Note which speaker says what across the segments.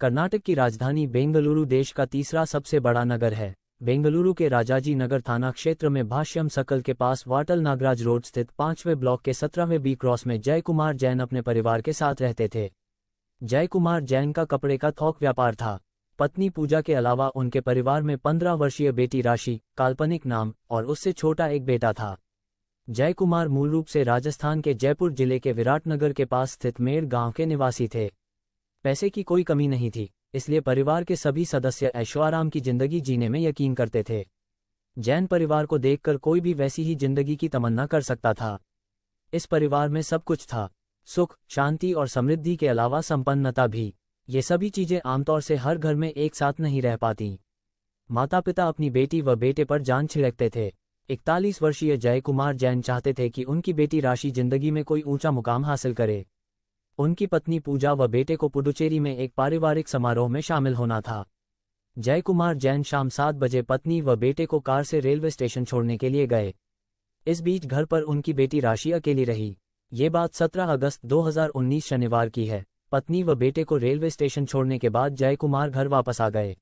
Speaker 1: कर्नाटक की राजधानी बेंगलुरु देश का तीसरा सबसे बड़ा नगर है। बेंगलुरु के राजाजी नगर थाना क्षेत्र में भाष्यम सर्कल के पास वाटल नागराज रोड स्थित 5वें ब्लॉक के 17वें बी क्रॉस में जय कुमार जैन अपने परिवार के साथ रहते थे। जय कुमार जैन का कपड़े का थोक व्यापार था। पत्नी पूजा के अलावा उनके परिवार में 15 वर्षीय बेटी राशि, काल्पनिक नाम, और उससे छोटा एक बेटा था। जय कुमार मूल रूप से राजस्थान के जयपुर जिले के विराटनगर के पास स्थित मेड़ गांव के निवासी थे। पैसे की कोई कमी नहीं थी, इसलिए परिवार के सभी सदस्य ऐशोआराम की जिंदगी जीने में यकीन करते थे। जैन परिवार को देखकर कोई भी वैसी ही जिंदगी की तमन्ना कर सकता था। इस परिवार में सब कुछ था, सुख, शांति और समृद्धि के अलावा संपन्नता भी। ये सभी चीजें आमतौर से हर घर में एक साथ नहीं रह पाती। माता पिता अपनी बेटी व बेटे पर जान छिड़कते थे। 41 वर्षीय जय कुमार जैन चाहते थे कि उनकी बेटी राशि जिंदगी में कोई ऊंचा मुकाम हासिल करे। उनकी पत्नी पूजा व बेटे को पुडुचेरी में एक पारिवारिक समारोह में शामिल होना था। जय कुमार जैन शाम 7 बजे पत्नी व बेटे को कार से रेलवे स्टेशन छोड़ने के लिए गए। इस बीच घर पर उनकी बेटी राशि अकेली रही। ये बात 17 अगस्त 2019 शनिवार की है। पत्नी व बेटे को रेलवे स्टेशन छोड़ने के बाद जय कुमार घर वापस आ गए।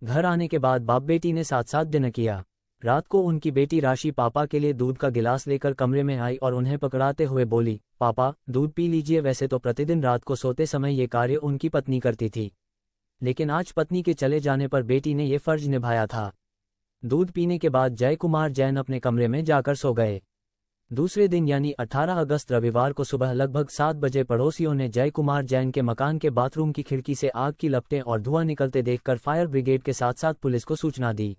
Speaker 1: घर आने के बाद बाप बेटी ने साथ साथ डिनर किया। रात को उनकी बेटी राशि पापा के लिए दूध का गिलास लेकर कमरे में आई और उन्हें पकड़ाते हुए बोली, पापा दूध पी लीजिए। वैसे तो प्रतिदिन रात को सोते समय ये कार्य उनकी पत्नी करती थी, लेकिन आज पत्नी के चले जाने पर बेटी ने ये फर्ज निभाया था। दूध पीने के बाद जय कुमार जैन अपने कमरे में जाकर सो गए। दूसरे दिन यानी 18 अगस्त रविवार को सुबह लगभग 7 बजे पड़ोसियों ने जय कुमार जैन के मकान के बाथरूम की खिड़की से आग की लपटें और धुआं निकलते देखकर फायर ब्रिगेड के साथ साथ पुलिस को सूचना दी।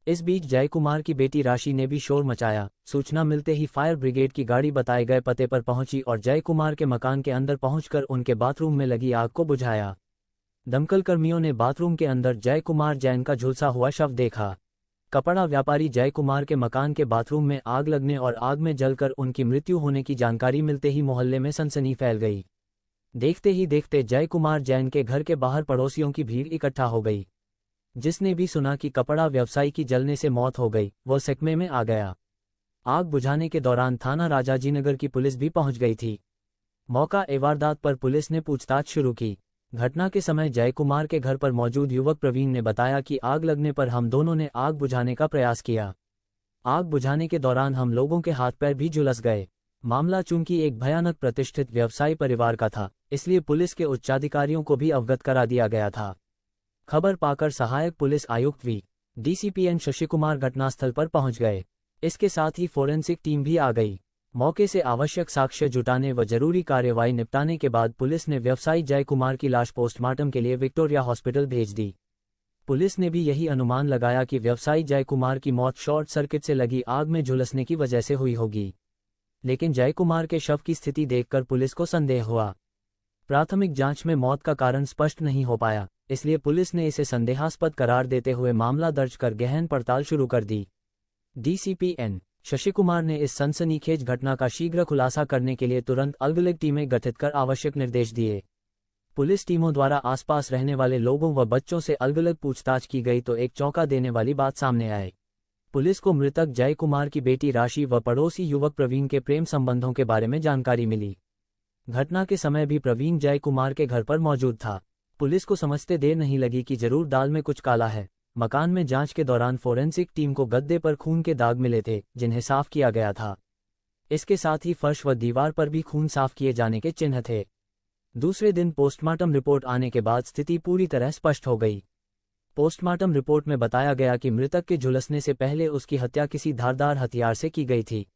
Speaker 1: इस बीच जय कुमार की बेटी राशि ने भी शोर मचाया। सूचना मिलते ही फायर ब्रिगेड की गाड़ी बताए गए पते पर पहुंची और जय कुमार के मकान के अंदर पहुंचकर उनके बाथरूम में लगी आग को बुझाया। दमकल कर्मियों ने बाथरूम के अंदर जय कुमार जैन का झुलसा हुआ शव देखा। कपड़ा व्यापारी जय कुमार के मकान के बाथरूम में आग लगने और आग में जलकर उनकी मृत्यु होने की जानकारी मिलते ही मोहल्ले में सनसनी फैल गई। देखते ही देखते जय कुमार जैन के घर के बाहर पड़ोसियों की भीड़ इकट्ठा हो गई। जिसने भी सुना कि कपड़ा व्यवसायी की जलने से मौत हो गई, वो सकमे में आ गया। आग बुझाने के दौरान थाना राजाजीनगर की पुलिस भी पहुंच गई थी। मौका वारदात पर पुलिस ने पूछताछ शुरू की। घटना के समय जय कुमार के घर पर मौजूद युवक प्रवीण ने बताया कि आग लगने पर हम दोनों ने आग बुझाने का प्रयास किया। आग बुझाने के दौरान हम लोगों के हाथ पैर भी झुलस गए। मामला चूंकि एक भयानक प्रतिष्ठित व्यवसायी परिवार का था, इसलिए पुलिस के उच्चाधिकारियों को भी अवगत करा दिया गया था। खबर पाकर सहायक पुलिस आयुक्त वी डीसीपीएन शशि कुमार घटनास्थल पर पहुंच गए। इसके साथ ही फोरेंसिक टीम भी आ गई। मौके से आवश्यक साक्ष्य जुटाने व जरूरी कार्यवाही निपटाने के बाद पुलिस ने व्यवसायी जय कुमार की लाश पोस्टमार्टम के लिए विक्टोरिया हॉस्पिटल भेज दी। पुलिस ने भी यही अनुमान लगाया कि व्यवसायी जय कुमार की मौत शॉर्ट सर्किट से लगी आग में झुलसने की वजह से हुई होगी, लेकिन जय कुमार के शव की स्थिति देखकर पुलिस को संदेह हुआ। प्राथमिक जांच में मौत का कारण स्पष्ट नहीं हो पाया, इसलिए पुलिस ने इसे संदेहास्पद करार देते हुए मामला दर्ज कर गहन पड़ताल शुरू कर दी। डीसीपीएन शशि कुमार ने इस सनसनीखेज घटना का शीघ्र खुलासा करने के लिए तुरंत अलग-अलग टीमें गठित कर आवश्यक निर्देश दिए। पुलिस टीमों द्वारा आसपास रहने वाले लोगों व बच्चों से अलग-अलग पूछताछ की गई तो एक चौंका देने वाली बात सामने आई। पुलिस को मृतक जय कुमार की बेटी राशि व पड़ोसी युवक प्रवीण के प्रेम संबंधों के बारे में जानकारी मिली। घटना के समय भी प्रवीण जय कुमार के घर पर मौजूद था। पुलिस को समझते देर नहीं लगी कि जरूर दाल में कुछ काला है। मकान में जांच के दौरान फोरेंसिक टीम को गद्दे पर खून के दाग मिले थे, जिन्हें साफ किया गया था। इसके साथ ही फर्श व दीवार पर भी खून साफ किए जाने के चिन्ह थे। दूसरे दिन पोस्टमार्टम रिपोर्ट आने के बाद स्थिति पूरी तरह स्पष्ट हो गई। पोस्टमार्टम रिपोर्ट में बताया गया कि मृतक के झुलसने से पहले उसकी हत्या किसी धारदार हथियार से की गई थी।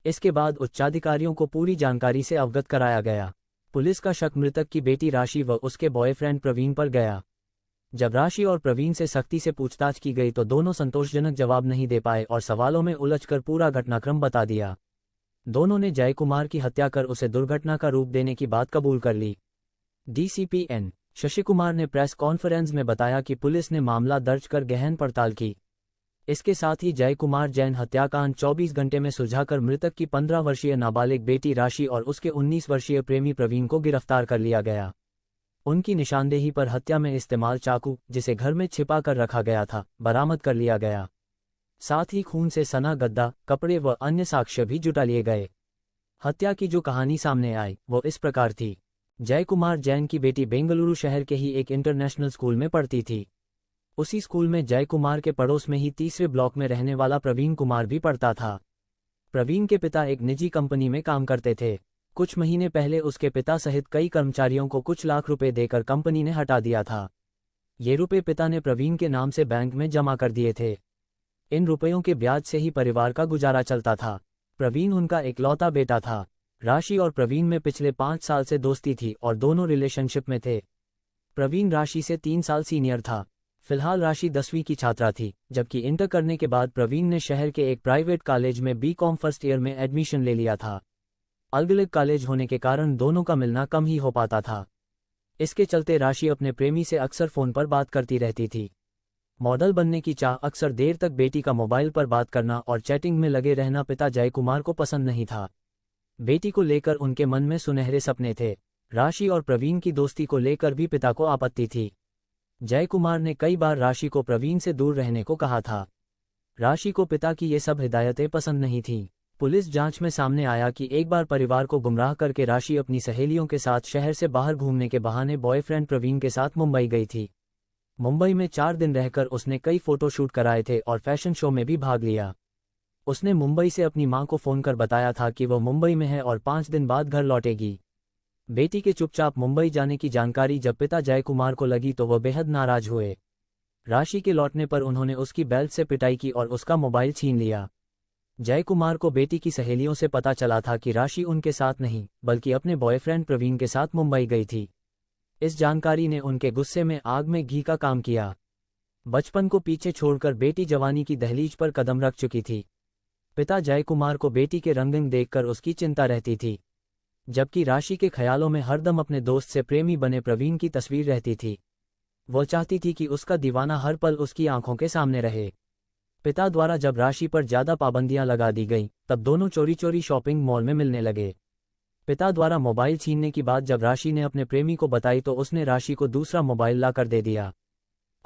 Speaker 1: इसके बाद उच्चाधिकारियों को पूरी जानकारी से अवगत कराया गया। पुलिस का शक मृतक की बेटी राशि व उसके बॉयफ्रेंड प्रवीण पर गया। जब राशि और प्रवीण से सख्ती से पूछताछ की गई तो दोनों संतोषजनक जवाब नहीं दे पाए और सवालों में उलझकर पूरा घटनाक्रम बता दिया। दोनों ने जय कुमार की हत्या कर उसे दुर्घटना का रूप देने की बात कबूल कर ली। डीसीपीएन शशि कुमार ने प्रेस कॉन्फ्रेंस में बताया कि पुलिस ने मामला दर्ज कर गहन पड़ताल की। इसके साथ ही जय कुमार जैन हत्याकांड 24 घंटे में सुलझाकर मृतक की 15 वर्षीय नाबालिग बेटी राशि और उसके 19 वर्षीय प्रेमी प्रवीण को गिरफ्तार कर लिया गया। उनकी निशानदेही पर हत्या में इस्तेमाल चाकू, जिसे घर में छिपा कर रखा गया था, बरामद कर लिया गया। साथ ही खून से सना गद्दा, कपड़े व अन्य साक्ष्य भी जुटा लिए गए। हत्या की जो कहानी सामने आई वो इस प्रकार थी। जय कुमार जैन की बेटी बेंगलुरु शहर के ही एक इंटरनेशनल स्कूल में पढ़ती थी। उसी स्कूल में जय कुमार के पड़ोस में ही तीसरे ब्लॉक में रहने वाला प्रवीण कुमार भी पढ़ता था। प्रवीण के पिता एक निजी कंपनी में काम करते थे। कुछ महीने पहले उसके पिता सहित कई कर्मचारियों को कुछ लाख रुपए देकर कंपनी ने हटा दिया था। ये रुपए पिता ने प्रवीण के नाम से बैंक में जमा कर दिए थे। इन रुपयों के ब्याज से ही परिवार का गुजारा चलता था। प्रवीण उनका इकलौता बेटा था। राशि और प्रवीण में पिछले 5 साल से दोस्ती थी और दोनों रिलेशनशिप में थे। प्रवीण राशि से 3 साल सीनियर था। फिलहाल राशि 10वीं की छात्रा थी, जबकि इंटर करने के बाद प्रवीण ने शहर के एक प्राइवेट कॉलेज में बीकॉम फर्स्ट ईयर में एडमिशन ले लिया था। अलग अलग कॉलेज होने के कारण दोनों का मिलना कम ही हो पाता था। इसके चलते राशि अपने प्रेमी से अक्सर फोन पर बात करती रहती थी। मॉडल बनने की चाह, अक्सर देर तक बेटी का मोबाइल पर बात करना और चैटिंग में लगे रहना पिता जय कुमार को पसंद नहीं था। बेटी को लेकर उनके मन में सुनहरे सपने थे। राशि और प्रवीण की दोस्ती को लेकर भी पिता को आपत्ति थी। जय कुमार ने कई बार राशि को प्रवीण से दूर रहने को कहा था। राशि को पिता की ये सब हिदायतें पसंद नहीं थीं। पुलिस जांच में सामने आया कि एक बार परिवार को गुमराह करके राशि अपनी सहेलियों के साथ शहर से बाहर घूमने के बहाने बॉयफ्रेंड प्रवीण के साथ मुंबई गई थी। मुंबई में 4 दिन रहकर उसने कई फोटोशूट कराए थे और फैशन शो में भी भाग लिया। उसने मुंबई से अपनी मां को फोन कर बताया था कि वह मुंबई में है और 5 दिन बाद घर लौटेगी। बेटी के चुपचाप मुंबई जाने की जानकारी जब पिता जय कुमार को लगी तो वह बेहद नाराज हुए। राशि के लौटने पर उन्होंने उसकी बेल्ट से पिटाई की और उसका मोबाइल छीन लिया। जय कुमार को बेटी की सहेलियों से पता चला था कि राशि उनके साथ नहीं बल्कि अपने बॉयफ्रेंड प्रवीण के साथ मुंबई गई थी। इस जानकारी ने उनके गुस्से में आग में घी का काम किया। बचपन को पीछे छोड़कर बेटी जवानी की दहलीज पर कदम रख चुकी थी। पिता जय कुमार को बेटी के रंगीन देखकर उसकी चिंता रहती थी, जबकि राशि के ख्यालों में हरदम अपने दोस्त से प्रेमी बने प्रवीण की तस्वीर रहती थी। वह चाहती थी कि उसका दीवाना हर पल उसकी आंखों के सामने रहे। पिता द्वारा जब राशि पर ज्यादा पाबंदियां लगा दी गईं, तब दोनों चोरी चोरी शॉपिंग मॉल में मिलने लगे। पिता द्वारा मोबाइल छीनने की बात जब राशि ने अपने प्रेमी को बताई तो उसने राशि को दूसरा मोबाइल लाकर दे दिया।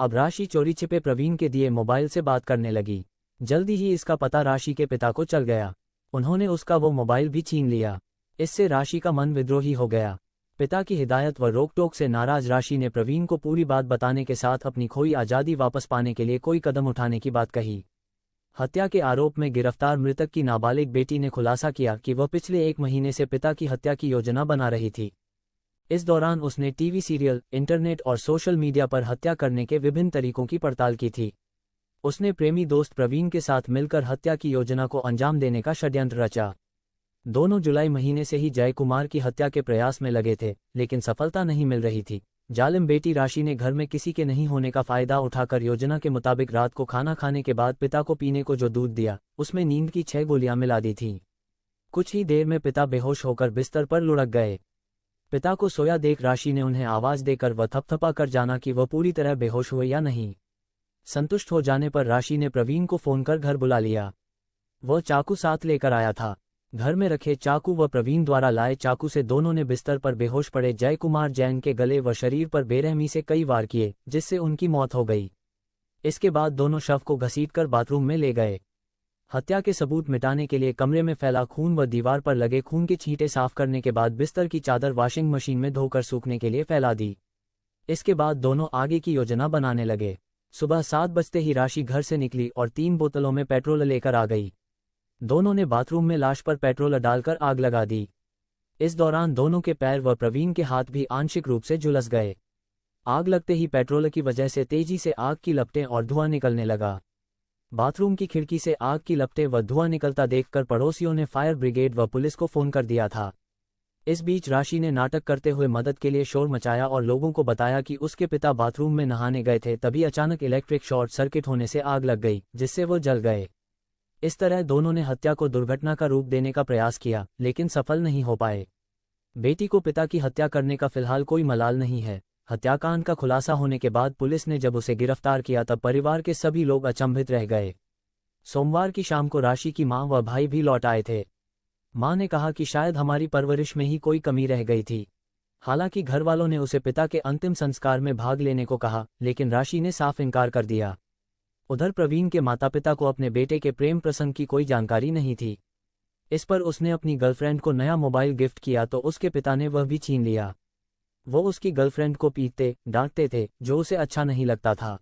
Speaker 1: अब राशि चोरी छिपे प्रवीण के दिए मोबाइल से बात करने लगी। जल्दी ही इसका पता राशि के पिता को चल गया। उन्होंने उसका वो मोबाइल भी छीन लिया। इससे राशि का मन विद्रोही हो गया। पिता की हिदायत व रोक-टोक से नाराज राशि ने प्रवीण को पूरी बात बताने के साथ अपनी खोई आज़ादी वापस पाने के लिए कोई कदम उठाने की बात कही। हत्या के आरोप में गिरफ्तार मृतक की नाबालिग बेटी ने खुलासा किया कि वह पिछले 1 महीने से पिता की हत्या की योजना बना रही थी। इस दौरान उसने टीवी सीरियल, इंटरनेट और सोशल मीडिया पर हत्या करने के विभिन्न तरीकों की पड़ताल की थी। उसने प्रेमी दोस्त प्रवीण के साथ मिलकर हत्या की योजना को अंजाम देने का षड्यंत्र रचा। दोनों जुलाई महीने से ही जय कुमार की हत्या के प्रयास में लगे थे, लेकिन सफलता नहीं मिल रही थी। जालिम बेटी राशि ने घर में किसी के नहीं होने का फायदा उठाकर योजना के मुताबिक रात को खाना खाने के बाद पिता को पीने को जो दूध दिया, उसमें नींद की 6 गोलियां मिला दी थीं। कुछ ही देर में पिता बेहोश होकर बिस्तर पर लुढ़क गए। पिता को सोया देख राशि ने उन्हें आवाज देकर वह थपथपा कर जाना कि वह पूरी तरह बेहोश हुए या नहीं। संतुष्ट हो जाने पर राशि ने प्रवीण को फोन कर घर बुला लिया। वह चाकू साथ लेकर आया था। घर में रखे चाकू व प्रवीण द्वारा लाए चाकू से दोनों ने बिस्तर पर बेहोश पड़े जय कुमार जैन के गले व शरीर पर बेरहमी से कई वार किए, जिससे उनकी मौत हो गई। इसके बाद दोनों शव को घसीटकर बाथरूम में ले गए। हत्या के सबूत मिटाने के लिए कमरे में फैला खून व दीवार पर लगे खून के छींटे साफ करने के बाद बिस्तर की चादर वॉशिंग मशीन में धोकर सूखने के लिए फैला दी। इसके बाद दोनों आगे की योजना बनाने लगे। सुबह 7 बजते ही राशि घर से निकली और 3 बोतलों में पेट्रोल लेकर आ गई। दोनों ने बाथरूम में लाश पर पेट्रोल डालकर आग लगा दी। इस दौरान दोनों के पैर व प्रवीण के हाथ भी आंशिक रूप से झुलस गए। आग लगते ही पेट्रोल की वजह से तेजी से आग की लपटें और धुआं निकलने लगा। बाथरूम की खिड़की से आग की लपटें व धुआं निकलता देखकर पड़ोसियों ने फायर ब्रिगेड व पुलिस को फोन कर दिया था। इस बीच राशि ने नाटक करते हुए मदद के लिए शोर मचाया और लोगों को बताया कि उसके पिता बाथरूम में नहाने गए थे, तभी अचानक इलेक्ट्रिक शॉर्ट सर्किट होने से आग लग गई, जिससे वो जल गए। इस तरह दोनों ने हत्या को दुर्घटना का रूप देने का प्रयास किया, लेकिन सफल नहीं हो पाए। बेटी को पिता की हत्या करने का फिलहाल कोई मलाल नहीं है। हत्याकांड का खुलासा होने के बाद पुलिस ने जब उसे गिरफ्तार किया तब परिवार के सभी लोग अचंभित रह गए। सोमवार की शाम को राशि की मां व भाई भी लौट आए थे। मां ने कहा कि शायद हमारी परवरिश में ही कोई कमी रह गई थी। हालांकि घर वालों ने उसे पिता के अंतिम संस्कार में भाग लेने को कहा, लेकिन राशि ने साफ इनकार कर दिया। उधर प्रवीण के माता पिता को अपने बेटे के प्रेम प्रसंग की कोई जानकारी नहीं थी। इस पर उसने अपनी गर्लफ्रेंड को नया मोबाइल गिफ्ट किया तो उसके पिता ने वह भी छीन लिया। वो उसकी गर्लफ्रेंड को पीटते डांटते थे, जो उसे अच्छा नहीं लगता था।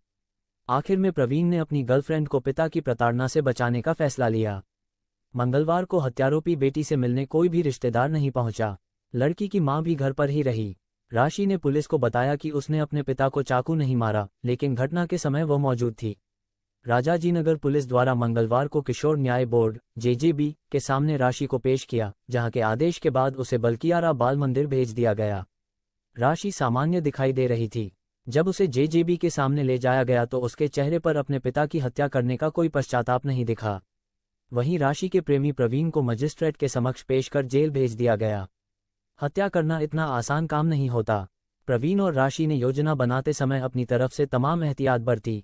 Speaker 1: आखिर में प्रवीण ने अपनी गर्लफ्रेंड को पिता की प्रताड़ना से बचाने का फैसला लिया। मंगलवार को हत्यारोपी बेटी से मिलने कोई भी रिश्तेदार नहीं पहुंचा। लड़की की मां भी घर पर ही रही। राशि ने पुलिस को बताया कि उसने अपने पिता को चाकू नहीं मारा, लेकिन घटना के समय वो मौजूद थी। राजाजीनगर पुलिस द्वारा मंगलवार को किशोर न्याय बोर्ड (जेजेबी) के सामने राशि को पेश किया, जहां के आदेश के बाद उसे बल्कियारा बाल मंदिर भेज दिया गया। राशि सामान्य दिखाई दे रही थी। जब उसे जेजेबी के सामने ले जाया गया तो उसके चेहरे पर अपने पिता की हत्या करने का कोई पश्चाताप नहीं दिखा। वहीं राशि के प्रेमी प्रवीण को मजिस्ट्रेट के समक्ष पेश कर जेल भेज दिया गया। हत्या करना इतना आसान काम नहीं होता। प्रवीण और राशि ने योजना बनाते समय अपनी तरफ से तमाम एहतियात बरती।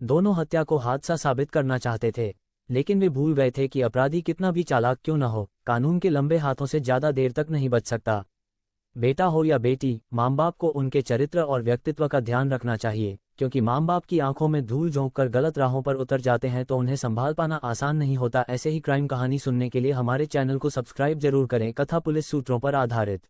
Speaker 1: दोनों हत्या को हादसा साबित करना चाहते थे, लेकिन वे भूल गए थे कि अपराधी कितना भी चालाक क्यों न हो, कानून के लंबे हाथों से ज्यादा देर तक नहीं बच सकता। बेटा हो या बेटी, माँ बाप को उनके चरित्र और व्यक्तित्व का ध्यान रखना चाहिए, क्योंकि माँ बाप की आंखों में धूल झोंक कर गलत राहों पर उतर जाते हैं तो उन्हें संभाल पाना आसान नहीं होता। ऐसे ही क्राइम कहानी सुनने के लिए हमारे चैनल को सब्सक्राइब जरूर करें। कथा पुलिस सूत्रों पर आधारित।